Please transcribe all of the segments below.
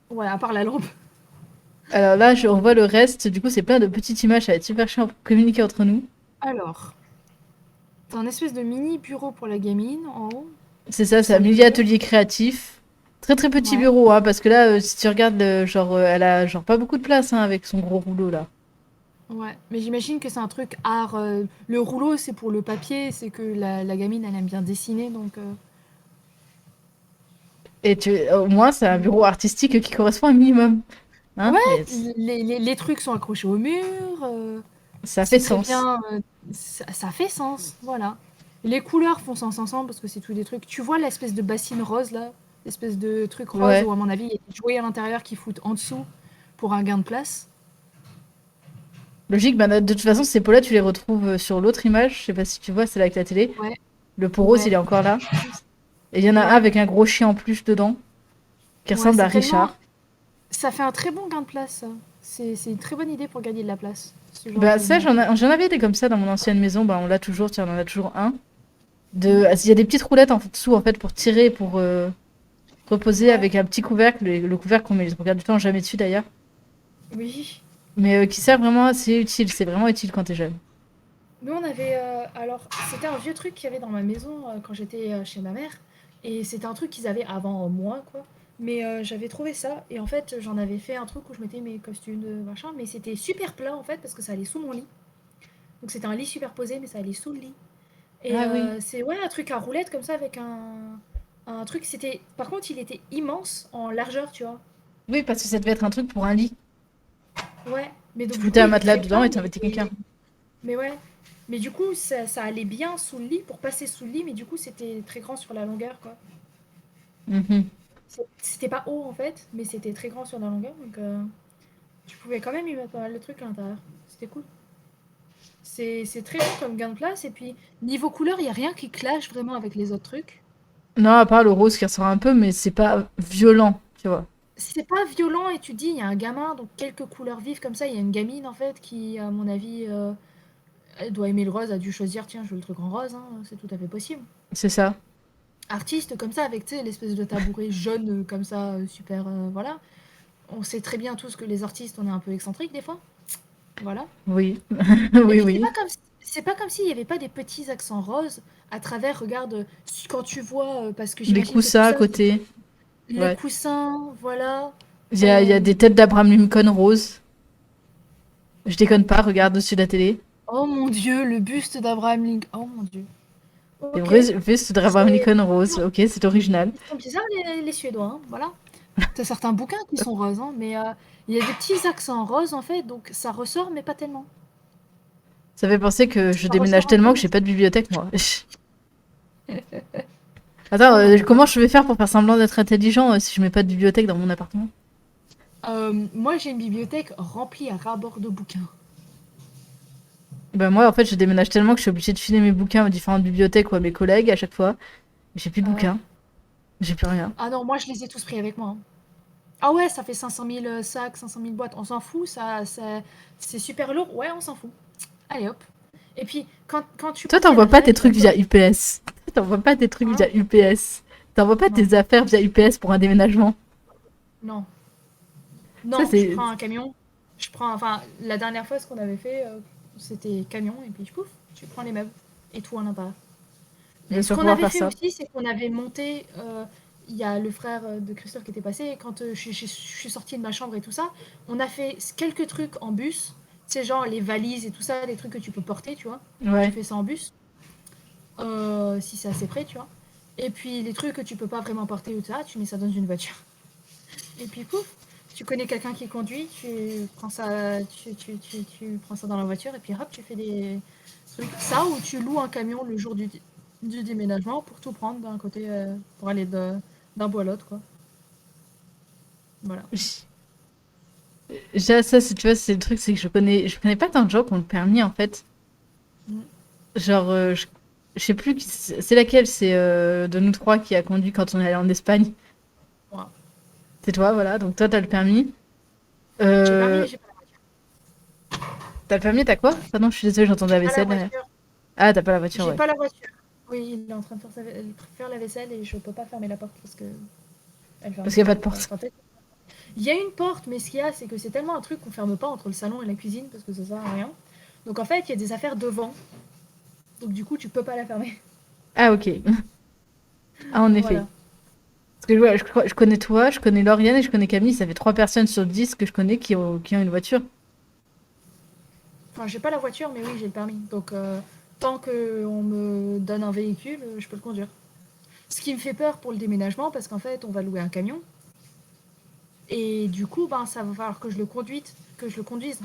Ouais, à part la lampe. Alors là, on voit le reste. Du coup, c'est plein de petites images. Ça va être super chiant pour communiquer entre nous. Alors, t'as un espèce de mini bureau pour la gamine en haut. C'est ça, c'est un Ça lui mini plaît. atelier créatif. Très très petit Ouais. bureau, hein, parce que là, si tu regardes, elle a genre pas beaucoup de place hein, avec son gros rouleau là. Ouais. Mais j'imagine que c'est un truc art. Le rouleau, c'est pour le papier. C'est que la gamine, elle aime bien dessiner. Donc. Et au moins, c'est un bureau artistique qui correspond un minimum. Hein? Ouais, Yes. les trucs sont accrochés au mur. Ça fait C'est très sens. bien. Ça fait sens. Voilà. Les couleurs font sens ensemble parce que c'est tous des trucs. Tu vois l'espèce de bassine rose là? L'espèce de truc rose Ouais. où, à mon avis, il y a des jouets à l'intérieur qui foutent en dessous pour un gain de place. Logique, bah, de toute façon, ces pots-là, tu les retrouves sur l'autre image. Je sais pas si tu vois, celle avec la télé. Ouais, Le pot rose, il ouais, est encore là. Et il y en a un ouais, avec un gros chien en plus dedans, qui ouais, ressemble à c'est tellement. Richard. Ça fait un très bon gain de place, ça. C'est une très bonne idée pour gagner de la place, ce genre Bah, ça, d'image. j'en avais des comme ça dans mon ancienne maison. Bah, on l'a toujours, tiens, on en a toujours un. Mhm. Il y a des petites roulettes en dessous, en fait, pour tirer, pour reposer Ouais, avec un petit couvercle. Le couvercle, on met les trois quarts du temps jamais dessus d'ailleurs. oui. Mais qui sert vraiment, c'est utile. C'est vraiment utile quand t'es jeune. Nous, on avait. Alors, c'était un vieux truc qu'il y avait dans ma maison quand j'étais chez ma mère. Et c'était un truc qu'ils avaient avant moi, quoi. Mais j'avais trouvé ça. Et en fait, j'en avais fait un truc où je mettais mes costumes de machin. Mais c'était super plat, en fait, parce que ça allait sous mon lit. Donc, c'était un lit superposé, mais ça allait sous le lit. Et Ah oui. c'est ouais, un truc à roulette comme ça avec un truc. C'était. Par contre, il était immense en largeur, tu vois. Oui, parce que ça devait être un truc pour un lit. Ouais. Mais Tu donc, du foutais coup, un il est matelas très dedans plat. et t'invitais quelqu'un. Mais ouais. Mais du coup, ça allait bien sous le lit pour passer sous le lit. Mais du coup, c'était très grand sur la longueur, quoi. Mhm. C'était pas haut en fait, mais c'était très grand sur la longueur. Donc, tu pouvais quand même y mettre pas mal de trucs à l'intérieur. C'était cool. C'est très bon comme gain de place. Et puis, niveau couleur, il n'y a rien qui clash vraiment avec les autres trucs. Non, à part le rose qui ressort un peu, mais c'est pas violent, tu vois. C'est pas violent et tu te dis, il y a un gamin, donc quelques couleurs vives comme ça. Il y a une gamine en fait qui, à mon avis, elle doit aimer le rose, a dû choisir, tiens, je veux le truc en rose, hein, c'est tout à fait possible. C'est ça. Artiste comme ça, avec tu sais, l'espèce de tabouret jaune comme ça, super, voilà. On sait très bien tous que les artistes, on est un peu excentriques des fois. Voilà. Oui. Et Oui, puis oui. c'est pas comme s'il n'y avait pas des petits accents roses à travers, regarde, quand tu vois, parce que Les j'imagine que tout coussins à ça, côté. les Ouais. coussins, voilà. Il y a Euh, des têtes d'Abraham Lincoln roses. Je déconne pas, regarde dessus de la télé. oh mon dieu, le buste d'Abraham Lincoln. Oh mon dieu. Des Ok. vrais bustes d'Abraham C'est... Lincoln roses. Ok, c'est original. Ils sont bizarres les Suédois, hein, voilà. T'as certains bouquins qui sont roses, hein, mais il y a des petits accents roses en fait, donc ça ressort, mais pas tellement. Ça fait penser que je Ça déménage ressort un peu, tellement que mais j'ai pas de bibliothèque, moi. Attends, oh non, mais comment t'inquiète. je vais faire pour faire semblant d'être intelligent si je mets pas de bibliothèque dans mon appartement? Moi, j'ai une bibliothèque remplie à ras-bord de bouquins. Ben moi, en fait, je déménage tellement que je suis obligée de filer mes bouquins aux différentes bibliothèques ou à mes collègues à chaque fois. J'ai plus de Ah ouais. bouquins. J'ai plus rien. Ah non, moi, je les ai tous pris avec moi, hein. Ah ouais, ça fait 500 000 sacs, 500 000 boîtes. On s'en fout, c'est super lourd. Ouais, on s'en fout. Allez hop. Et puis, quand tu Toi, vois qu'il y a t'envoies la pas tes fenêtre qui va trucs pas. via UPS. T'envoies pas tes trucs via Hein? UPS. T'envoies pas Non, tes affaires via UPS pour un déménagement. non, Ça, non, je c'est. prends un camion. Enfin, la dernière fois, ce qu'on avait fait, c'était camion, et puis pouf, tu prends les meubles et tout à l'intérieur. Je Et vais ce pas qu'on pouvoir avait faire fait ça. aussi, c'est qu'on avait monté. Il y a le frère de Christophe qui était passé, et quand je suis sortie de ma chambre et tout ça, on a fait quelques trucs en bus. C'est genre les valises et tout ça, des trucs que tu peux porter, tu vois. Tu Ouais. fais ça en bus, si c'est assez près, tu vois. Et puis les trucs que tu peux pas vraiment porter ou ça, tu mets ça dans une voiture. Et puis pouf, tu connais quelqu'un qui conduit, tu prends ça, tu prends ça dans la voiture et puis hop, tu fais des trucs. Ça ou tu loues un camion le jour du déménagement pour tout prendre d'un côté, pour aller d'un bout à l'autre, quoi. Voilà. Ça, tu vois, c'est le truc, c'est que je connais pas tant de gens qui ont le permis, en fait. Mm. Genre, je sais plus, c'est laquelle, c'est de nous trois qui a conduit quand on est allé en Espagne. Voilà. C'est toi, voilà. Donc toi, t'as le permis. J'ai le permis, Euh, mais j'ai pas la voiture. T'as le permis, t'as quoi? Pardon, je suis désolée, j'entendais la J'ai pas la vaisselle derrière. voiture. Ah, t'as pas la voiture, J'ai ouais. pas la voiture. Oui, il est en train de faire la vaisselle et je peux pas fermer la porte parce que elle ferme Parce qu'il y a pas. pas de Enfin, porte. peut-être. Il y a une porte, mais ce qu'il y a, c'est que c'est tellement un truc qu'on ferme pas entre le salon et la cuisine parce que ça sert à rien. Donc en fait, il y a des affaires devant. Donc du coup, tu peux pas la fermer. Ah, ok. Ah, en effet. Voilà. Parce que je connais toi, je connais Lauriane et je connais Camille. Ça fait 3 personnes sur 10 que je connais qui ont une voiture. Enfin, j'ai pas la voiture, mais oui, j'ai le permis. Donc tant qu'on me donne un véhicule, je peux le conduire. Ce qui me fait peur pour le déménagement, parce qu'en fait, on va louer un camion. Et du coup, ben, ça va falloir que je le conduise. Que je le conduise.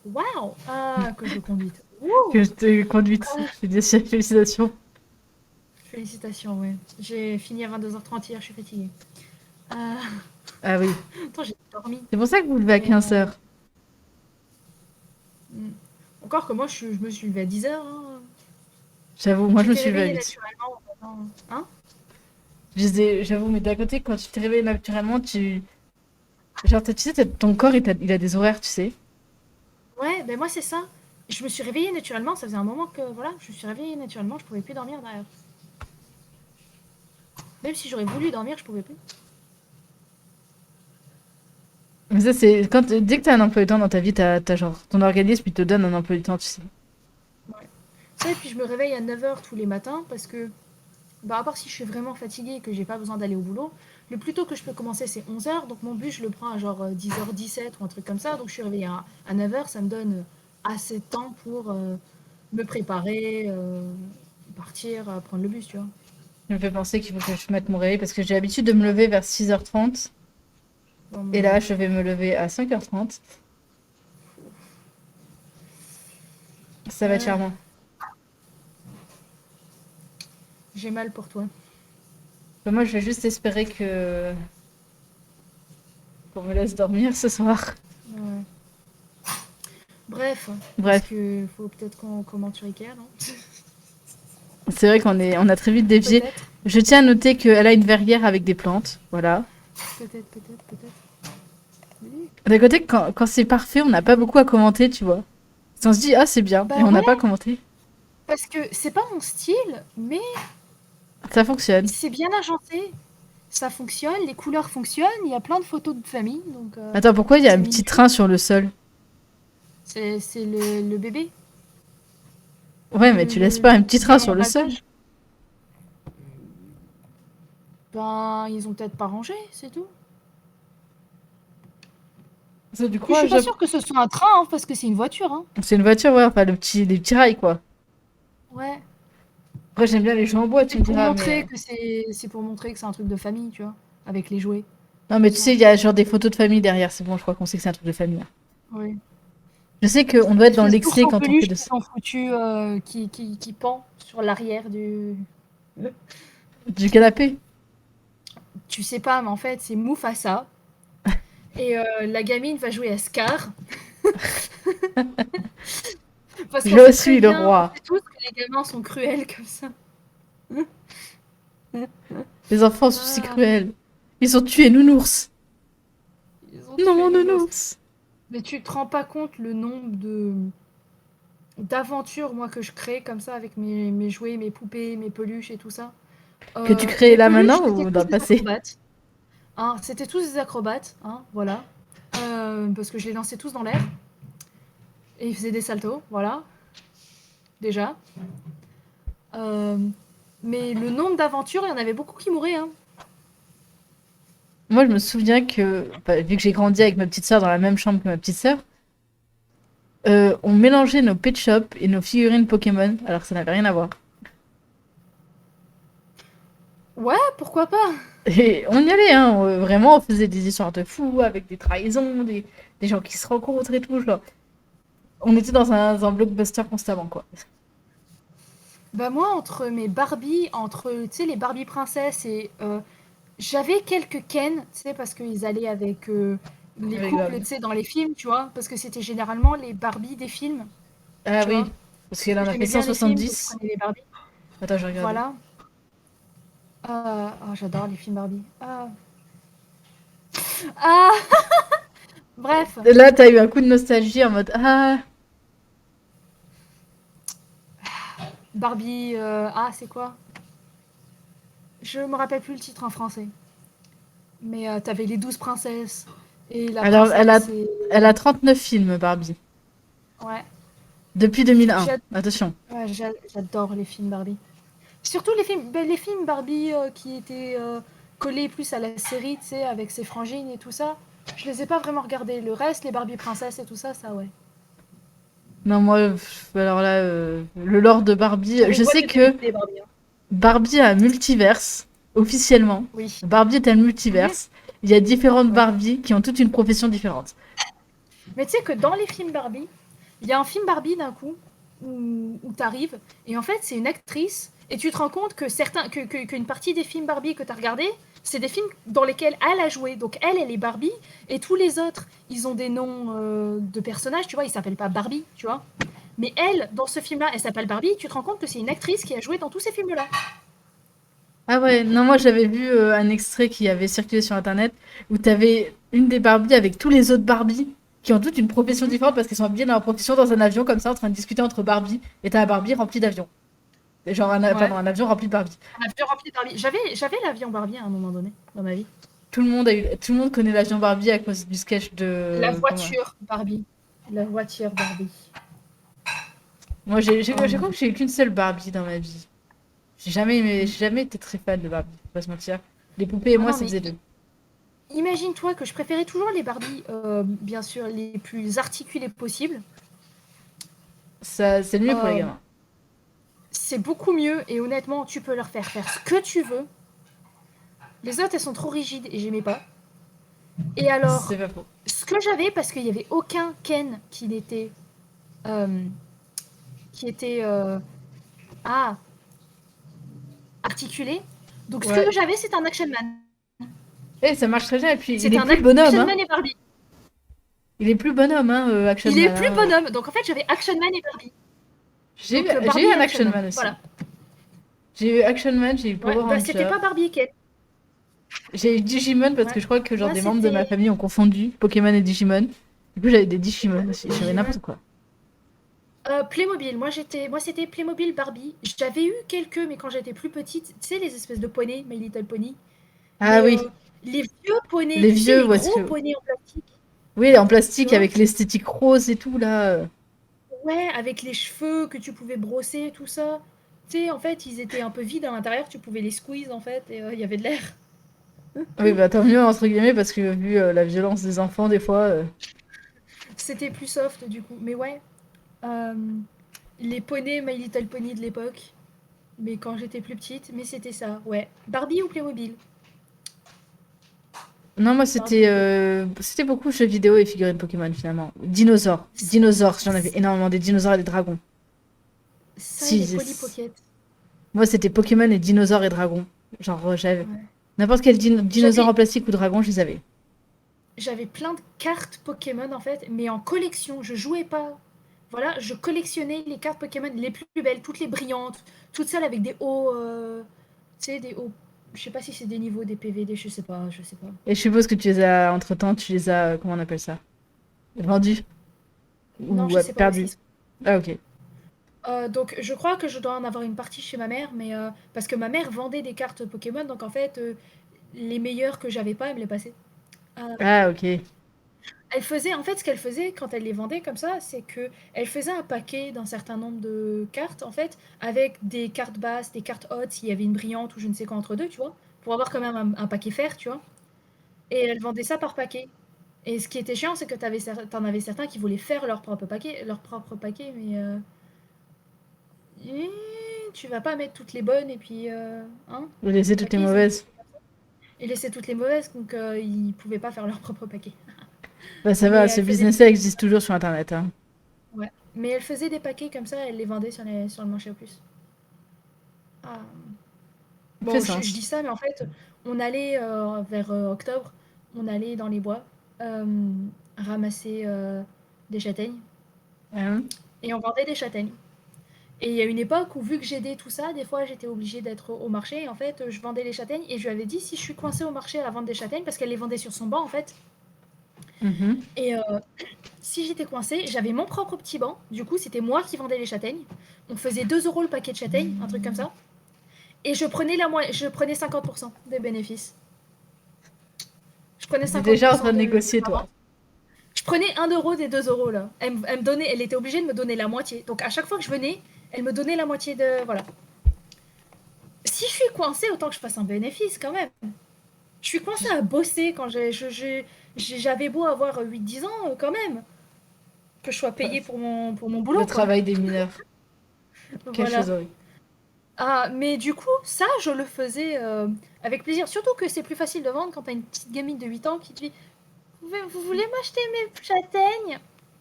Waouh! Ah, que je le conduise. Que Ouh! je t'ai conduite. Félicitations. Félicitations, ouais. J'ai fini à 22h30 hier, je suis fatiguée. Ah, Ah oui. attends, j'ai dormi. C'est pour ça que vous levez à Mais 15h. mm. Encore que moi, je me suis levée à 10h. J'avoue, moi je me J'étais suis levée à réveillée 8. naturellement. Hein? Je disais, j'avoue, mais d'un côté, quand tu te réveilles naturellement, tu. Genre, tu sais, ton corps, il a des horaires, tu sais. Ouais, ben moi, c'est ça. Je me suis réveillée naturellement. Ça faisait un moment que, voilà, je me suis réveillée naturellement. Je pouvais plus dormir derrière. Même si j'aurais voulu dormir, je pouvais plus. Mais ça, c'est. Dès que t'as un emploi du temps dans ta vie, t'as genre. Ton organisme, il te donne un emploi du temps, tu sais. Ouais. Ça, et puis je me réveille à 9h tous les matins parce que, bah, à part si je suis vraiment fatiguée et que j'ai pas besoin d'aller au boulot, le plus tôt que je peux commencer, c'est 11h. Donc mon bus, je le prends à genre 10h17 ou un truc comme ça. Donc je suis réveillée à 9h. Ça me donne assez de temps pour me préparer, partir, prendre le bus, tu vois. Ça me fait penser qu'il faut que je mette mon réveil parce que j'ai l'habitude de me lever vers 6h30. Dans Et mon- là, je vais me lever à 5h30. Ça va être Ah, charmant. j'ai mal pour toi. Bah, moi, je vais juste espérer que qu'on me laisse dormir ce soir. Ouais. Bref, est-ce Bref, que faut peut-être qu'on commente sur Ikea, non? c'est vrai on a très vite dévié. Peut-être, Je tiens à noter qu'elle a une verrière avec des plantes. Voilà. peut-être. Oui. D'un côté, quand c'est parfait, on n'a pas beaucoup à commenter, tu vois. Si on se dit, ah, c'est bien, et Bah on n'a pas ouais, commenté. parce que c'est pas mon style, mais Ça fonctionne. c'est bien agencé. Ça fonctionne, les couleurs fonctionnent, il y a plein de photos de famille, donc Attends, pourquoi il y a c'est un petit mignon. train sur le sol? C'est le bébé, Ouais, mais tu laisses le pas un petit train gamin sur en le bas sol. âge. Ben, ils ont peut-être pas rangé, c'est tout. Ça, du coup, Puis je suis pas sûre que ce soit un train, hein, parce que c'est une voiture, hein. c'est une voiture, ouais, enfin, les petits rails, quoi. Ouais. Après, j'aime bien les jeux en bois, tu C'est me pour diras, montrer mais. que c'est pour montrer que c'est un truc de famille, tu vois, avec les jouets, Non, mais tout tu ça. sais, il y a genre des photos de famille derrière, c'est bon, je crois qu'on sait que c'est un truc de famille. Oui. Je sais qu'on doit être dans L'espèce d'ours l'excès en quand on fait peluche de qu'ils ça. ont foutu, qui pend sur l'arrière du. Du canapé. Tu sais pas, mais en fait, c'est Mufasa. Et la gamine va jouer à Scar. Parce qu'on Je sait très suis le bien, on roi. sait tous que les gamins sont cruels comme ça. Les enfants sont si Ah, cruels. Ils ont tué Nounours. ils ont tué Non, Nounours. Nounours. Mais tu te rends pas compte le nombre de d'aventures, moi, que je crée comme ça avec mes jouets, mes poupées, mes peluches et tout ça. Que tu crées Mes là peluches, maintenant c'était ou dans tous le des passé? acrobates. Hein, c'était tous des acrobates, hein, voilà. Parce que je les lançais tous dans l'air. Et ils faisaient des saltos, voilà, déjà. Euh, mais le nombre d'aventures, il y en avait beaucoup qui mouraient, hein. Moi, je me souviens que, bah, vu que j'ai grandi avec ma petite sœur dans la même chambre que ma petite sœur, on mélangeait nos pet shops et nos figurines Pokémon, alors que ça n'avait rien à voir. Ouais, pourquoi pas? Et on y allait, hein. Vraiment, on faisait des histoires de fous avec des trahisons, des gens qui se rencontrent et tout. Genre. On était dans un blockbuster constamment, quoi. Bah moi, entre mes Barbie, entre, tu sais, les Barbie princesses et... j'avais quelques Ken, tu sais, parce qu'ils allaient avec les Oui, couples, grave. tu sais, dans les films, tu vois, parce que c'était généralement les Barbie des films, Ah tu vois. oui, parce qu'elle en a fait J'aimais bien les films, donc je 170. prenais les Barbie. Attends, je vais regarder. Voilà. Oh, j'adore les films Barbie. Ah, bref. Et là, t'as eu un coup de nostalgie en mode ah, Barbie, c'est quoi? Je me rappelle plus le titre en français. Mais t'avais les 12 princesses. Et la Alors, princesse, et... elle a 39 films, Barbie. Ouais. Depuis 2001. J'ad- Attention. ouais, j'adore les films Barbie. Surtout les films Barbie qui étaient collés plus à la série, tu sais, avec ses frangines et tout ça. Je les ai pas vraiment regardés. Le reste, les Barbie princesses et tout ça, ça ouais. Non, moi, alors là, le lore de Barbie, Avec je bonne sais que qualité, les Barbie. Hein. Barbie a un multiverse, officiellement. Oui. Barbie est un Mhm. multiverse. Il y a différentes Ouais. Barbie qui ont toutes une profession différente. Mais tu sais que dans les films Barbie, il y a un film Barbie d'un coup où t'arrives et en fait c'est une actrice et tu te rends compte que qu'une partie des films Barbie que t'as regardé, c'est des films dans lesquels elle a joué. Donc elle est Barbie et tous les autres, ils ont des noms de personnages, tu vois, ils s'appellent pas Barbie, tu vois. Mais elle, dans ce film-là, elle s'appelle Barbie. Tu te rends compte que c'est une actrice qui a joué dans tous ces films-là. Ah ouais, non, moi j'avais vu un extrait qui avait circulé sur internet où t'avais une des Barbie avec tous les autres Barbie qui ont toutes une profession Mhm. différente parce qu'elles sont habillées dans leur profession dans un avion comme ça en train de discuter entre Barbie et t'as un Barbie rempli d'avions. Genre Ouais. pardon, un avion rempli de Barbie. Un avion rempli de Barbie. J'avais l'avion Barbie à un moment donné dans ma vie. Tout le monde connaît l'avion Barbie à cause du sketch La de comment. voiture Barbie. La voiture Barbie. Moi Oh je mon crois que dieu. j'ai eu qu'une seule Barbie dans ma vie. J'ai jamais été très fan de Barbie, faut pas se mentir. Les poupées et Ah moi non, ça mais faisait deux. imagine-toi que je préférais toujours les Barbie, bien sûr, les plus articulées possibles. Ça c'est le mieux pour les Euh, gamins. c'est beaucoup mieux et honnêtement, tu peux leur faire ce que tu veux. Les autres, elles sont trop rigides et j'aimais pas. Et C'est alors, pas faux. ce que j'avais, parce qu'il n'y avait aucun Ken euh, qui était ah, articulé. Donc ce que Ouais. j'avais, c'était un Action Man. Et ça marche très bien et puis il C'était est un plus bonhomme Action hein. Man et Barbie. Il est plus bonhomme hein Action Il est Man plus hein. bonhomme. Donc en fait, j'avais Action Man et Barbie. Donc J'ai eu Barbie et un Action Action Man. Man aussi. Voilà. J'ai eu Action Man, j'ai eu Ouais, Power bah c'était Ranger. pas Barbie et Ken. J'ai eu Digimon parce Ouais. que je crois que genre Moi, des membres de ma c'était famille ont confondu Pokémon et Digimon. Du coup, j'avais des Digimon aussi. J'avais Digimon. n'importe quoi. Playmobil. Moi, c'était Playmobil Barbie. J'avais eu quelques, mais quand j'étais plus petite, tu sais, les espèces de poneys, My Little Pony. Ah Mais oui, les vieux poneys, les tu sais, vieux, les où est-ce gros que. poneys en plastique, Oui, en tu plastique vois. avec l'esthétique rose et tout là. Ouais, avec les cheveux que tu pouvais brosser, tout ça. Tu sais, en fait, ils étaient un peu vides à l'intérieur, tu pouvais les squeeze, en fait, et il y avait de l'air. Oui, bah tant mieux entre guillemets parce que vu la violence des enfants des fois. C'était plus soft, du coup. Mais ouais, euh, les poneys My Little Pony de l'époque. Mais quand j'étais plus petite, mais c'était ça, ouais. Barbie ou Playmobil? Non, moi Barbie ou Playmobil. c'était beaucoup jeux vidéo et figurines Pokémon finalement. Dinosaures, dinosaures, j'en avais énormément des dinosaures et des dragons. Ça et Si, les Polly Pocket. moi c'était Pokémon et dinosaures et dragons. Genre j'avais Ouais. n'importe quel dinosaure J'avais en plastique ou dragon, je les avais. j'avais plein de cartes Pokémon en fait, mais en collection. Je jouais pas. Voilà, je collectionnais les cartes Pokémon les plus belles, toutes les brillantes, toutes celles avec des hauts, tu sais, des hauts. Je sais pas si c'est des niveaux, des PVD, je sais pas, je sais pas. Et je suppose que tu les as, entre-temps, tu les as, comment on appelle ça? Vendus? Non, Ou je sais pas où est-ce qu'ils perdus? sont. Ah, ok. Donc je crois que je dois en avoir une partie chez ma mère, mais parce que ma mère vendait des cartes Pokémon, donc en fait, les meilleures que j'avais pas, elle me les passait. Euh, Ah, ok. Elle faisait, en fait, ce qu'elle faisait quand elle les vendait comme ça, c'est que elle faisait un paquet d'un certain nombre de cartes, en fait, avec des cartes basses, des cartes hautes, s'il y avait une brillante ou je ne sais quoi entre deux, tu vois, pour avoir quand même un paquet fer, tu vois. Et elle vendait ça par paquet. Et ce qui était chiant, c'est que t'en avais certains qui voulaient faire leur propre paquet, mais tu vas pas mettre toutes les bonnes et puis, hein, Vous laissez toutes les paquet, ça mauvaises. et laisser toutes les mauvaises, donc ils pouvaient pas faire leur propre paquet. Bah, ça Mais va, ce elle faisait business-là existe toujours sur Internet, hein. Ouais. Mais elle faisait des paquets comme ça, elle les vendait sur le marché aux puces. Ah. Fait Bon, je sens. dis ça, mais en fait, on allait vers octobre, on allait dans les bois euh, ramasser des châtaignes Hein. et on vendait des châtaignes. Et il y a une époque où, vu que j'aidais tout ça, des fois j'étais obligée d'être au marché. Et en fait, je vendais les châtaignes et je lui avais dit si je suis coincée au marché à la vente des châtaignes, parce qu'elle les vendait sur son banc en fait. Mhm. Et si j'étais coincée, j'avais mon propre petit banc. Du coup, c'était moi qui vendais les châtaignes. On faisait 2 € le paquet de châtaignes, un truc comme ça. Et je prenais 50% des bénéfices. Je prenais T'es déjà en 50% train de négocier, la toi. vente. Je prenais 1 € des 2 € là. Elle me donnait, elle était obligée de me donner la moitié. Donc à chaque fois que je venais, elle me donnait la moitié de. Voilà. Si je suis coincée, autant que je fasse un bénéfice quand même. Je suis coincée à bosser quand j'avais beau avoir 8-10 ans quand même. Que je sois payée pour mon Le boulot, quoi. travail des mineurs. Quelle chose Voilà. horrible. Ah, mais du coup, ça, je le faisais avec plaisir. Surtout que c'est plus facile de vendre quand t'as une petite gamine de 8 ans qui te dit vous voulez m'acheter mes châtaignes?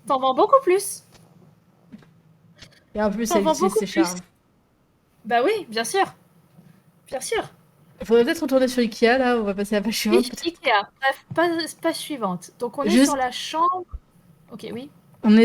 T'en vends beaucoup plus. Et en plus, T'en elle vends utilise beaucoup ses plus. charmes. Bah oui, bien sûr. Bien sûr. Faudrait peut-être retourner sur Ikea, là. On va passer à la page suivante, peut-être. Ikea. Bref, page suivante. Donc on est Juste, sur la chambre. Ok, oui.